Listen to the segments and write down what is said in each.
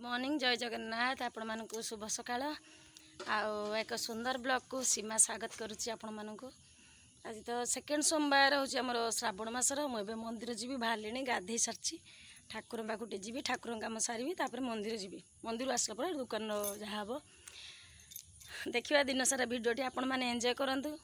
Morning जय जगन्नाथ आपण मानकु शुभ सकाळ आउ एक सुंदर ब्लॉग को सीमा स्वागत करुच्ची आपण मानकु। आज तो सेकेंड सोमवार हूँ आमर श्रावण मासर मुझे मंदिर जी बाहर गाधे सारी ठाकुर पाखे जी ठाकुर कम सारी तापर मंदिर जी मंदिर आसला पर दुकान जहाँ हम देखा दिन सारा भिडियोटी आपण मैंने एंजॉय करूँ।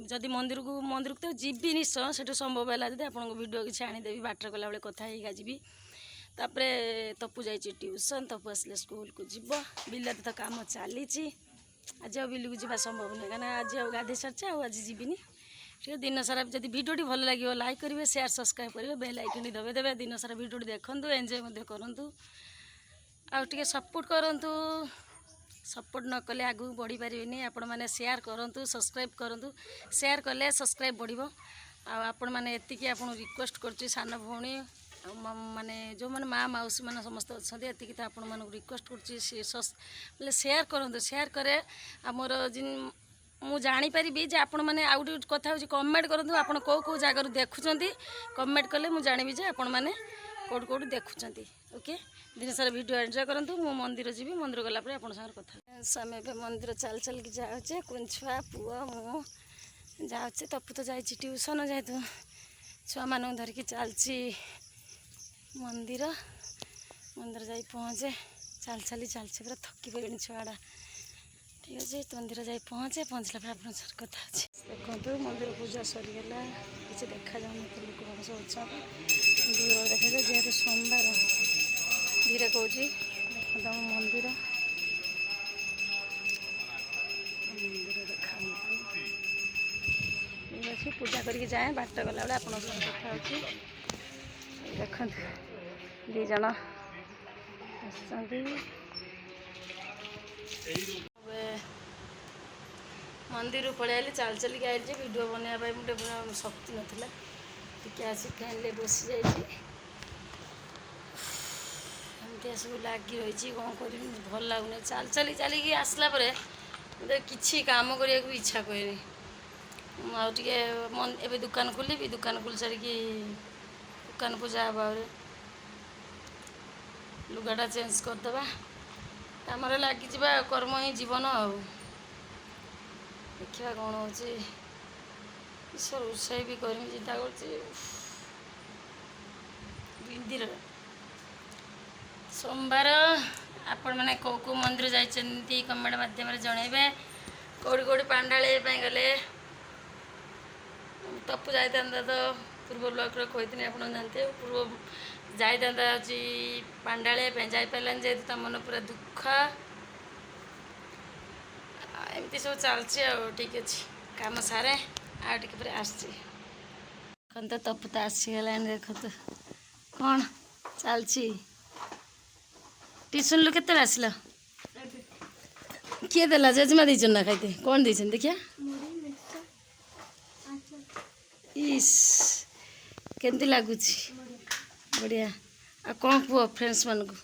जदि मंदिर को तो जीवी निश्चय से संभव है जब आपको भिडियो किसी आनीदेवी बाटर गला बेले कथा जी तापरे तपु जाइए ट्यूशन तपु आसले स्कूल को जीव बिलाते तो काम चली आज बिल को जावा संभव नहीं कहीं आज गाधे सारी आज जीविनी ठीक दिन सारा जब भिडियोटी भल लगे लाइक करेंगे शेयर सब्सक्राइब करेंगे बेल आइकन दबे देवे दिन सारा भिडियोटी देखूँ एंजॉय करूँ आउे सपोर्ट करूँ सपोर्ट न कले आगू बढ़ी पारे आपण मैंने शेयर करूँ सब्सक्राइब करूँ शेयर कले सब्सक्राइब बढ़ो आपण मैंने एतिकी आपन रिक्वेस्ट कर सान भौणी माने जो मैंने माँ मौसी मैंने समस्त अच्छा ये तो आपण मानक रिक्वेस्ट कर शेयर करूँ शेयर करे आमर जिन मु जानीपारि जे आपण मैंने आउ गोटे कथा हो कमेंट करूँ आप कौ जगार देखुं कमेंट कले मुझे जानवी जे आपण मैंने कौट कौट देखुं ओके दिन सारा वीडियो एंजॉय करूँ। मु मंदिर जी मंदिर गलापर आप कथा आम ए मंदिर चल चल के जाऊे कुन छुआ पुआ मु जाऊे तपु तो जाइए ट्यूशन जेहेतु छुआ मान धरिकी चलती मंदिर मंदिर जा पहुँचे चल चली चलचे पूरा थकी पड़े छुआड़ा ठीक अच्छे मंदिर जा पहुँचे पहुँचला पर आप कथा देखो मंदिर पूजा सरीगला किसी देखा जाऊन लोक सब अच्छा दूर देखा जेहतु सोमवार धीरे कौन देखो मंदिर मंदिर देखा ठीक अच्छे पूजा करके जाए बाट गला बेले आप कथा देखो दीज मंदिर पड़े आए चल चल के आई वीडियो बनवाई मुझे शक्ति नाला टी आसी फैन बसी जाइए सब लगी रही कौन कर भल लगुनि चल चली चलिकी आसला कि काम करने को इच्छा करेनि आगे दुकान खोली दुकान खोल सारी दुकान को जा लुगाटा चेंज करदे कम लगी कर्म ही जीवन आ देखा कौन हो रोषे भी करमी चिंता कर सोमवार आपण मैंने कौ कौ मंदिर जाइए कमेंट माध्यम जनइबे कौटी कौटी पांडाली गले तपु जाता तो पूर्व ब्लॉक कहती आप जानते पूर्व जाता हूँ पांडाली जापारान जेहतु ता मन पूरा दुख एमती सब चलती ठीक अच्छे कम सारे आगे आसती तो तपु तो आसीगला देख तो कौन चलती ट्यूशन के आसल किए देला जेजेमा देचन ना खाइते कौन देचन देखिया इस केमती लगुच बढ़िया आ कौन कह फ्रेंड्स मान को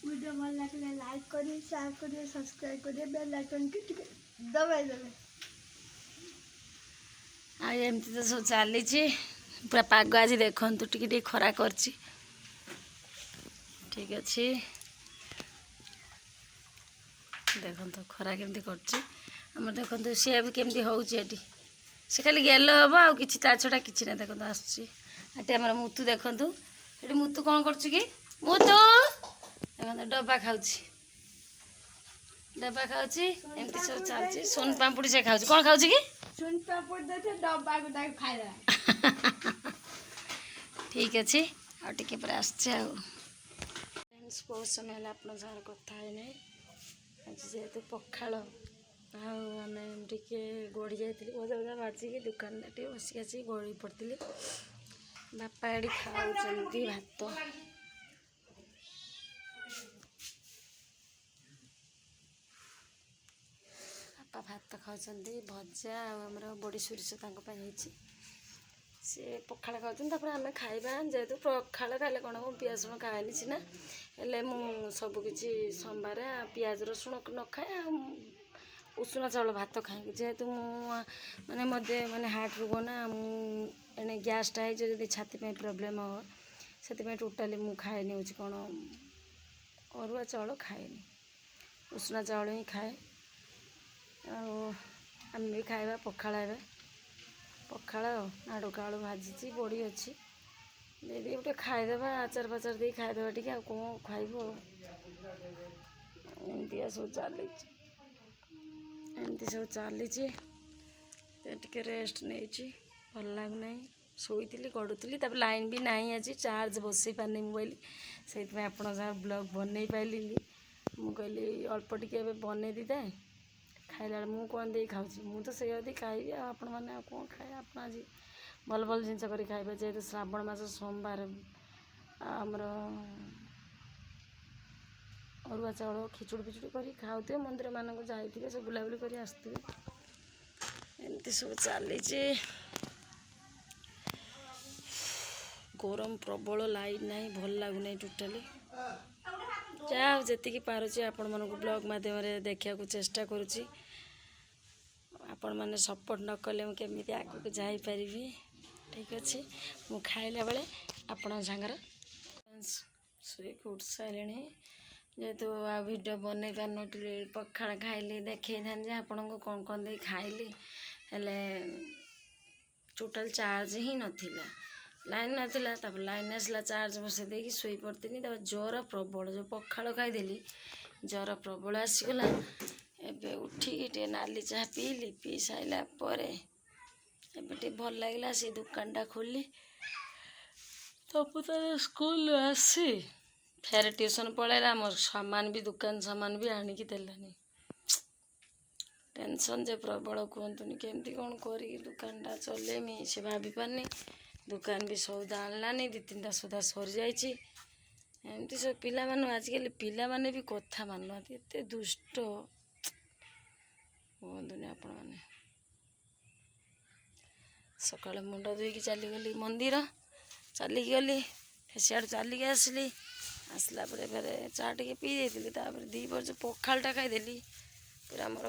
वीडियो भल लगे लाइक करिए शेयर करिए सब्सक्राइब करिए बेल आइकन के दबाई देवे आमती तो सब चली पूरा पाग आज देखु टी खरा कर ठीक अच्छे देखो तो खरा केमती कर देखो सी भी केमती हो से खाली गेल हम आ कि छड़ा कि ना देखो आसटी आम मुतु देखु ये मुतु कौन कर मुतु देखो डब्बा खाऊँ डब्बा खाऊँ एमती सब चलती सोन पापड़ी से खाऊँ कौन खाऊँ कि सुन पापड़ देते डब्बा को खाइला ठीक अच्छे आगे पर आसचे बहुत समय आप कथा है जेहेतु पखाड़ आम टे गड़ी जाइए मजा मजा बाजिकी दुकान टे बसिक आसी गड़ी पड़ी बापा ये खाऊँ भात बापा भात खाऊँ भजा आमर बड़ी सोरिष सी पखाड़ खाऊँ आम खाइबा जेहेतु पखाड़ खाले कौन हम पियाज रसुण खाएनि सीना हेल्ले मु सबकि सोमवार पियाज रसुण न खाए उषुना चाउल भात खाए जेहेतु माने मत माने हार्ट रोग ना मुझे गैसटा है जब छाती प्रोब्लेम हम ସେଥିପାଇଁ ଟୋଟାଲି ମୁଁ ଖାଏନି ହେଉଛି କ'ଣ ଅରୁଆ ଚାଉଳ ଖାଏନି, ଉଷୁନା ଚାଉଳ ହିଁ ଖାଏ। ଆଉ ଆମେ ବି ଖାଇବା ପଖାଳ, ଏବେ ପଖାଳ ନାଡ଼ୁକା ଆଳୁ ଭାଜିଛି, ବଡ଼ି ଅଛି, ଦେଇଦେଇ ଗୋଟେ ଖାଇଦେବା, ଆଚାର ଫାଚାର ଦେଇ ଖାଇଦେବା ଟିକେ, ଆଉ କ'ଣ ଖାଇବୁ ଆଉ। ଏମିତିଆ ସବୁ ଚାଲିଛି, ଏମିତି ସବୁ ଚାଲିଛି। ଟିକେ ରେଷ୍ଟ ନେଇଛି, ଭଲ ଲାଗୁନାହିଁ, ଶୋଇଥିଲି ଗଡ଼ୁଥିଲି, ତାପରେ ଲାଇନ୍ ବି ନାହିଁ ଆଜି, ଚାର୍ଜ ବସେଇ ପାରିନି ମୋବାଇଲ, ସେଇଥିପାଇଁ ଆପଣଙ୍କ ସାଙ୍ଗେ ବ୍ଲଗ୍ ବନେଇ ପାରିଲିନି। ମୁଁ କହିଲି ଅଳ୍ପ ଟିକେ ଏବେ ବନେଇ ଦେଇଥାଏ, ଖାଇଲା ବେଳେ ମୁଁ କ'ଣ ଦେଇ ଖାଉଛି, ମୁଁ ତ ସେଇଆ ଦେଇ ଖାଇବି, ଆଉ ଆପଣମାନେ ଆଉ କ'ଣ ଖାଇବେ। ଆପଣ ଆଜି ଭଲ ଭଲ ଜିନିଷ କରି ଖାଇବେ, ଯେହେତୁ ଶ୍ରାବଣ ମାସ ସୋମବାର, ଆମର ଅରୁଆ ଚାଉଳ ଖିଚୁଡ଼ି ଫିଚୁଡ଼ି କରି ଖାଉଥିବେ, ମନ୍ଦିରମାନଙ୍କୁ ଯାଇଥିବେ, ସବୁ ବୁଲାବୁଲି କରି ଆସୁଥିବେ, ଏମିତି ସବୁ ଚାଲିଛି। ଗରମ ପ୍ରବଳ, ଲାଇନ୍ ନାହିଁ, ଭଲ ଲାଗୁନାହିଁ ଟୋଟାଲି। ଯାହା ହଉ ଯେତିକି ପାରୁଛି ଆପଣମାନଙ୍କୁ ବ୍ଲଗ୍ ମାଧ୍ୟମରେ ଦେଖିବାକୁ ଚେଷ୍ଟା କରୁଛି। ଆପଣମାନେ ସପୋର୍ଟ ନ କଲେ ମୁଁ କେମିତି ଆଗକୁ ଯାଇପାରିବି। ଠିକ୍ ଅଛି, ମୁଁ ଖାଇଲା ବେଳେ ଆପଣଙ୍କ ସାଙ୍ଗରେ ଶୋଇକି ଉଠି ସାରିଲିଣି, ଯେହେତୁ ଆଉ ଭିଡ଼ିଓ ବନେଇ ପାରିନଥିଲି, ପଖାଳ ଖାଇଲି, ଦେଖେଇଥାନ୍ତି ଯେ ଆପଣଙ୍କୁ କ'ଣ କ'ଣ ଦେଇ ଖାଇଲି, ହେଲେ ଟୋଟାଲ୍ ଚାର୍ଜ ହିଁ ନଥିଲା, ଲାଇନ୍ ନଥିଲା। ତାପରେ ଲାଇନ୍ ଆସିଲା, ଚାର୍ଜ ବସେଇ ଦେଇକି ଶୋଇପଡ଼ିଥିଲି। ତାପରେ ଜ୍ୱର ପ୍ରବଳ, ଯେଉଁ ପଖାଳ ଖାଇଦେଲି ଜ୍ୱର ପ୍ରବଳ ଆସିଗଲା। ଏବେ ଉଠିକି ଟିକେ ନାଲି ଚାହା ପିଇଲି, ପିଇ ସାରିଲା ପରେ ଏବେ ଟିକେ ଭଲ ଲାଗିଲା, ସେ ଦୋକାନଟା ଖୋଲି ତପୁ ତାର ସ୍କୁଲରୁ ଆସି ଫେରେ ଟ୍ୟୁସନ୍ ପଳେଇଲା, ମୋର ସାମାନ ବି ଦୋକାନ ସାମାନ ବି ଆଣିକି ଦେଲାନି। ଟେନସନ୍ ଯେ ପ୍ରବଳ, କୁହନ୍ତୁନି, କେମିତି କ'ଣ କରିକି ଦୋକାନଟା ଚଲେଇମି ସେ ଭାବିପାରୁନି। ଦୋକାନ ବି ସଉଦା ଆଣିଲାନି, 2-3ଟା ସଉଦା ସରିଯାଇଛି। ଏମିତି ସବୁ ପିଲାମାନେ, ଆଜିକାଲି ପିଲାମାନେ ବି କଥା ମାନୁନାହାନ୍ତି, ଏତେ ଦୁଷ୍ଟ, କୁହନ୍ତୁନି ଆପଣମାନେ। ସକାଳେ ମୁଣ୍ଡ ଧୋଇକି ଚାଲିଗଲି ମନ୍ଦିର, ଚାଲିକି ଗଲି, ସିଆଡ଼ୁ ଚାଲିକି ଆସିଲି, ଆସିଲା ପରେ ଫେରେ ଚା' ଟିକେ ପିଇ ଦେଇଥିଲି। ତାପରେ 2 ପହର ଯେଉଁ ପଖାଳଟା ଖାଇଦେଲି, ପୁରା ଆମର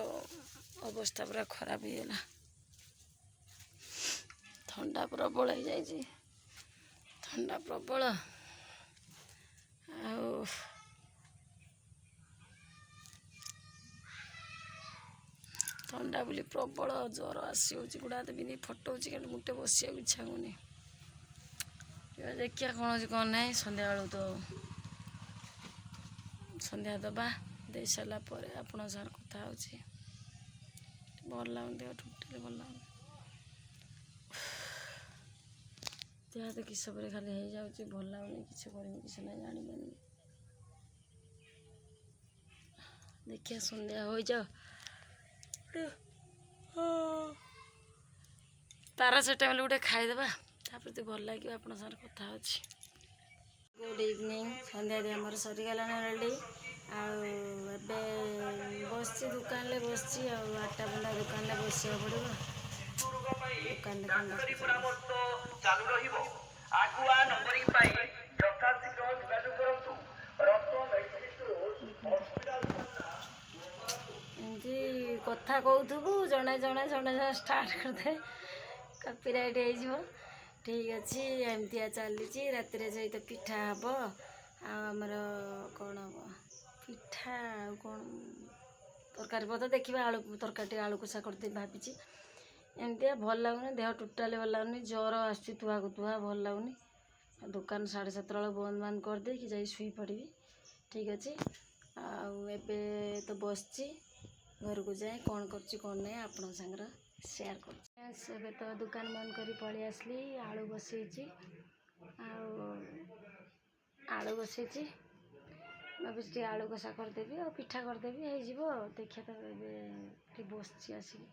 ଅବସ୍ଥା ପୁରା ଖରାପ ହେଇଗଲା, ଥଣ୍ଡା ପ୍ରବଳ ହେଇଯାଇଛି, ଥଣ୍ଡା ପ୍ରବଳ। ଆଉ ଥଣ୍ଡା ବୋଲି ପ୍ରବଳ ଜ୍ୱର ଆସିଯାଉଛି, ଗୋଡ଼ ହାତ ବି ଫଟଉଛି, କିନ୍ତୁ ମୁଟେ ବସିବାକୁ ଇଚ୍ଛା ହେଉନି। ଦେଖିବା କ'ଣ ଅଛି କ'ଣ ନାହିଁ, ସନ୍ଧ୍ୟାବେଳୁ ତ ସନ୍ଧ୍ୟା ଦେବା, ଦେଇ ସାରିଲା ପରେ ଆପଣଙ୍କ ସାଙ୍ଗରେ କଥା ହେଉଛି। ଭଲ ଲାଗୁନି, ଦେହ ଟୋଟାଲି ଭଲ ଲାଗୁନି, ଦେହ ହାତ କିସ ପରେ ଖାଲି ହେଇଯାଉଛି, ଭଲ ଲାଗୁନି, କିଛି କରିବି କିଛି ନାହିଁ, ଜାଣିପାରୁନି। ଦେଖିବା ସନ୍ଧ୍ୟା ହୋଇଯାଉ, ପାରାସିଟାମଲ୍ ଗୋଟେ ଖାଇଦେବା, ତାପରେ ତ ଭଲ ଲାଗିବ। ଆପଣଙ୍କ ସାଙ୍ଗରେ କଥା ହେଉଛି। ଗୁଡ଼୍ ଇଭିନିଂ, ସନ୍ଧ୍ୟା ଦେଇ ଆମର ସରିଗଲାଣି ଅଲରେଡ଼ି। ଆଉ ଏବେ ବସିଛି, ଦୋକାନରେ ବସିଛି, ଆଉ 8ଟା ପର୍ଯ୍ୟନ୍ତ ଦୋକାନରେ ବସିବାକୁ ପଡ଼ିବ। ଦୋକାନରେ ଚାଲୁ ରହିବ। ଆଗୁଆ ନମ୍ବରିଂ ପାଇଁ ଯଥାଶୀଘ୍ର ଯୋଗାଯୋଗ କରନ୍ତୁ। ଏମିତି କଥା କହୁଥିବୁ, ଜଣେ ଜଣେ ଷ୍ଟାର୍ଟ କରିଦେ, କପିରାଇଟ୍ ହେଇଯିବ। ଠିକ୍ ଅଛି, ଏମିତିଆ ଚାଲିଛି। ରାତିରେ ସହିତ ପିଠା ହେବ, ଆଉ ଆମର କ'ଣ ହେବ, ପିଠା ଆଉ କ'ଣ ତରକାରୀ ପତ୍ର ଦେଖିବା, ଆଳୁ ତରକାରୀ, ଆଳୁ କଷା କରିଦେବି ଭାବିଛି। ଏମିତିଆ ଭଲ ଲାଗୁନି, ଦେହ ଟୋଟାଲି ଭଲ ଲାଗୁନି, ଜ୍ୱର ଆସୁଛି ତୁହାକୁ ତୁହା, ଭଲ ଲାଗୁନି। ଦୋକାନ 7:30 ବେଳକୁ ବନ୍ଦ କରିଦେଇକି ଯାଇ ଶୋଇପଡ଼ିବି। ଠିକ୍ ଅଛି, ଆଉ ଏବେ ତ ବସିଛି, ଘରକୁ ଯାଏ କ'ଣ କରୁଛି କ'ଣ ନାହିଁ ଆପଣଙ୍କ ସାଙ୍ଗରେ ସେୟାର କରୁଛି। ଏବେ ତ ଦୋକାନ ବନ୍ଦ କରି ପଳେଇ ଆସିଲି, ଆଳୁ ବସେଇଛି, ଭାବୁଛି ଟିକେ ଆଳୁ କଷା କରିଦେବି, ଆଉ ପିଠା କରିଦେବି, ହେଇଯିବ ଆଉ। ଦେଖିବା ତ, ଏବେ ଟିକେ ବସିଛି ଆସିକି,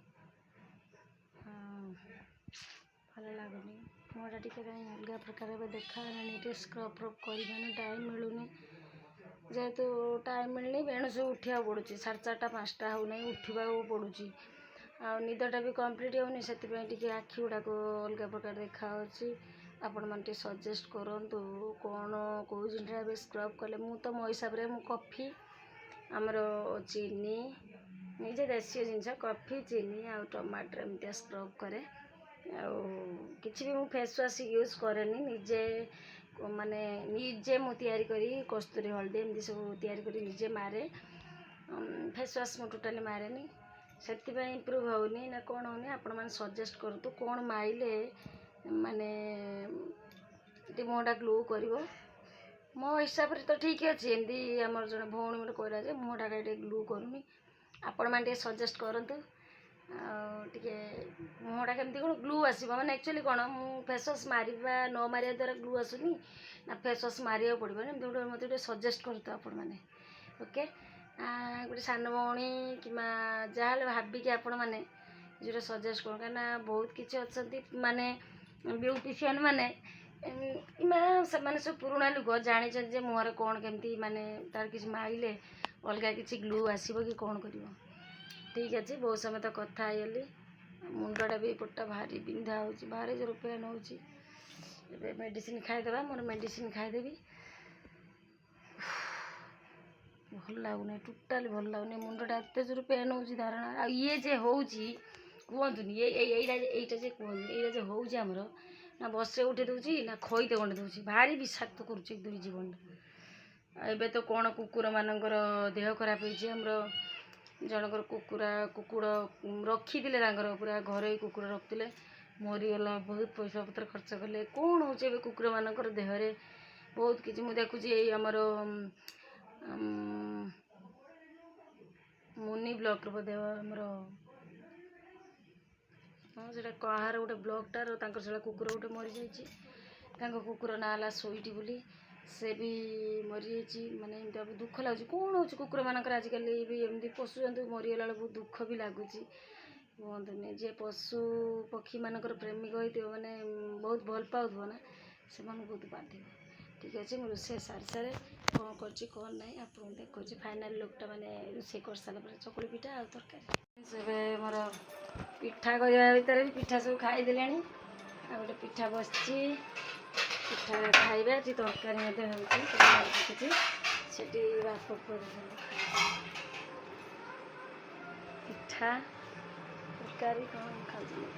ଭଲ ଲାଗୁନି, ମୁହଁଟା ଟିକେ କାହିଁ ଅଲଗା ପ୍ରକାର ଏବେ ଦେଖାହେଲାଣି, ଟିକେ ସ୍କ୍ରବ୍ ଫ୍ରବ୍ କରିବାନି, ଟାଇମ୍ ମିଳୁନି। ଯେହେତୁ ଟାଇମ୍ ମିଳୁନି, ବେଣୁସୁ ଉଠିବାକୁ ପଡ଼ୁଛି, 4:30 5ଟା ହେଉନାହିଁ, ଉଠିବାକୁ ପଡ଼ୁଛି, ଆଉ ନିଦଟା ବି କମ୍ପ୍ଲିଟ୍ ହେଉନି, ସେଥିପାଇଁ ଟିକେ ଆଖି ଗୁଡ଼ାକ ଅଲଗା ପ୍ରକାର ଦେଖାହେଉଛି। ଆପଣମାନେ ଟିକେ ସଜେଷ୍ଟ କରନ୍ତୁ, କ'ଣ କେଉଁ ଜିନିଷଟା ଏବେ ସ୍କ୍ରବ୍ କଲେ। ମୁଁ ତ ମୋ ହିସାବରେ ମୁଁ କଫି, ଆମର ଚିନି, ନିଜେ ଦେଶୀ ଜିନିଷ, କଫି, ଚିନି ଆଉ ଟମାଟର ଏମିତିଆ ସ୍କ୍ରବ୍ କରେ। ଆଉ କିଛି ବି ମୁଁ ଫେସ୍ ୱାଶ୍ ୟୁଜ୍ କରେନି, ନିଜେ ମାନେ ନିଜେ ମୁଁ ତିଆରି କରି କସ୍ତୁରୀ ହଳଦୀ ଏମିତି ସବୁ ତିଆରି କରି ନିଜେ ମାରେ। ଫେସ୍ ୱାଶ୍ ମୁଁ ଟୋଟାଲି ମାରେନି, ସେଥିପାଇଁ ଇମ୍ପ୍ରୁଭ୍ ହେଉନି ନା କ'ଣ ହେଉନି। ଆପଣମାନେ ସଜେଷ୍ଟ କରନ୍ତୁ କ'ଣ ମାଇଲେ ମାନେ ଟିକେ ମୁହଁଟା ଗ୍ଲୋ କରିବ। ମୋ ହିସାବରେ ତ ଠିକ୍ ଅଛି, ଏମିତି ଆମର ଜଣେ ଭଉଣୀ ଗୋଟେ କହିଲା ଯେ ମୁହଁଟା ଟିକେ ଗ୍ଲୋ କରୁନି। ଆପଣମାନେ ଟିକେ ସଜେଷ୍ଟ କରନ୍ତୁ ଆଉ ଟିକେ ମୁହଁଟା କେମିତି କ'ଣ ଗ୍ଲୋ ଆସିବ। ମାନେ ଆକ୍ଚୁଆଲି କ'ଣ ମୁଁ ଫେସ୍ ୱାଶ୍ ମାରିବା ନ ମାରିବା ଦ୍ୱାରା ଗ୍ଲୋ ଆସୁନି ନା ଫେସ୍ ୱାଶ୍ ମାରିବାକୁ ପଡ଼ିବ ନା, ଏମିତି ଗୋଟେ ମୋତେ ଟିକେ ସଜେଷ୍ଟ କରନ୍ତୁ ଆପଣମାନେ। ଓକେ, ଗୋଟେ ସାନ ଭଉଣୀ କିମ୍ବା ଯାହାହେଲେ ଭାବିକି ଆପଣମାନେ ଯେଉଁଟା ସଜେଷ୍ଟ କର, କାହିଁକିନା ବହୁତ କିଛି ଅଛନ୍ତି ମାନେ ବ୍ୟୁଟିସିଆନ୍ ମାନେ ସେମାନେ ସବୁ ପୁରୁଣା ଲୋକ ଜାଣିଛନ୍ତି ଯେ ମୁହଁରେ କ'ଣ କେମିତି ମାନେ ତାର କିଛି ମାଇଲେ ଅଲଗା କିଛି ଗ୍ଲୋ ଆସିବ କି କ'ଣ କରିବ। ଠିକ୍ ଅଛି, ବହୁତ ସମୟ ତ କଥା ହେଇଗଲି। ମୁଣ୍ଡଟା ବି ଏପଟଟା ଭାରି ବିନ୍ଧା ହେଉଛି, ଭାରି ଜୋର ପେନ୍ ହେଉଛି। ଏବେ ମେଡ଼ିସିନ ଖାଇଦେବା, ମୋର ମେଡ଼ିସିନ ଖାଇଦେବି। ଭଲ ଲାଗୁନି, ଟୋଟାଲି ଭଲ ଲାଗୁନି, ମୁଣ୍ଡଟା ଏତେ ଜୋର ପେନ୍ ହେଉଛି ଧାରଣା। ଆଉ ଇଏ ଯେ ହେଉଛି କୁହନ୍ତୁନି, ଏଇଟା ଯେ କୁହନ୍ତୁ, ଏଇଟା ଯେ ହେଉଛି ଆମର ନା ବସେ ଉଠେଇ ଦେଉଛି ନା ଖଇତେ ଗଣ୍ଡେ ଦେଉଛି, ଭାରି ବିଷାକ୍ତ କରୁଛି ଏକଦମ ଜୀବନଟା। ଆଉ ଏବେ ତ କ'ଣ କୁକୁରମାନଙ୍କର ଦେହ ଖରାପ ହେଇଛି। ଆମର ଜଣଙ୍କର କୁକୁର ରଖିଥିଲେ, ତାଙ୍କର ପୁରା ଘରୋଇ କୁକୁର ରଖିଥିଲେ, ମରିଗଲା। ବହୁତ ପଇସା ପତ୍ର ଖର୍ଚ୍ଚ କଲେ। କ'ଣ ହେଉଛି ଏବେ କୁକୁରମାନଙ୍କର ଦେହରେ ବହୁତ କିଛି ମୁଁ ଦେଖୁଛି। ଏଇ ଆମର ମୁନି ବ୍ଲକ୍ର ବୋଧେ ଆମର ସେଇଟା କାହାର ଗୋଟେ ବ୍ଲକ୍ଟାର ତାଙ୍କର ସେଇଟା କୁକୁର ଗୋଟେ ମରିଯାଇଛି। ତାଙ୍କ କୁକୁର ନାଁ ହେଲା ସୁଇଟି ବୋଲି, ସେ ବି ମରିଯାଇଛି। ମାନେ ଏମିତି ବହୁତ ଦୁଃଖ ଲାଗୁଛି। କ'ଣ ହେଉଛି କୁକୁରମାନଙ୍କର ଆଜିକାଲି ବି ଏମିତି ପଶୁଜନ୍ତୁ ମରିଗଲା ବେଳକୁ ବହୁତ ଦୁଃଖ ବି ଲାଗୁଛି। କୁହନ୍ତୁନି, ଯିଏ ପଶୁ ପକ୍ଷୀମାନଙ୍କର ପ୍ରେମିକ ହେଇଥିବ ମାନେ ବହୁତ ଭଲ ପାଉଥିବ ନା, ସେମାନଙ୍କୁ ବହୁତ ବାଧିବ। ଠିକ୍ ଅଛି, ମୁଁ ରୋଷେଇ ସାରି କ'ଣ କରୁଛି କ'ଣ ନାହିଁ ଆପଣଙ୍କୁ ଦେଖାଉଛି। ଫାଇନାଲ୍ ଲୁକ୍ଟା ମାନେ ରୋଷେଇ କରିସାରିଲା ପରେ ଚକୁଳି ପିଠା ଆଉ ତରକାରୀ। ଏବେ ମୋର ପିଠା କରିବା ଭିତରେ ବି ପିଠା ସବୁ ଖାଇଦେଲେଣି। ଆଉ ଗୋଟେ ପିଠା ବସିଛି, ପିଠା ଖାଇବା। ଏଠି ତରକାରୀ ମଧ୍ୟ ହେଉଛି, କିଛି ସେଠି ବାପ ପିଠା ତରକାରୀ କ'ଣ ଖାଉଛନ୍ତି,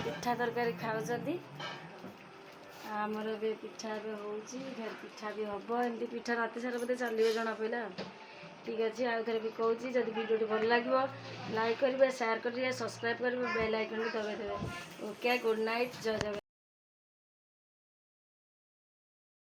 ପିଠା ତରକାରୀ ଖାଉଛନ୍ତି। ଆମର ଏବେ ପିଠା ଏବେ ହେଉଛି, ଫେର ପିଠା ବି ହେବ। ଏମିତି ପିଠା ରାତି ସାରା ବୋଧେ ଚାଲିବ ଜଣା ପଡ଼ିଲା। ଠିକ୍ ଅଛି, ଆଉ ଥରେ ବି କହୁଛି, ଯଦି ଭିଡ଼ିଓଟି ଭଲ ଲାଗିବ ଲାଇକ୍ କରିବେ, ସେୟାର କରିବେ, ସବସ୍କ୍ରାଇବ୍ କରିବେ, ବେଲ୍ ଆଇକନ୍ ବି ଦବାଇ ଦେବେ। ଓକେ, ଗୁଡ଼୍ ନାଇଟ୍, ଜୟ ଜଗନ୍ନାଥ।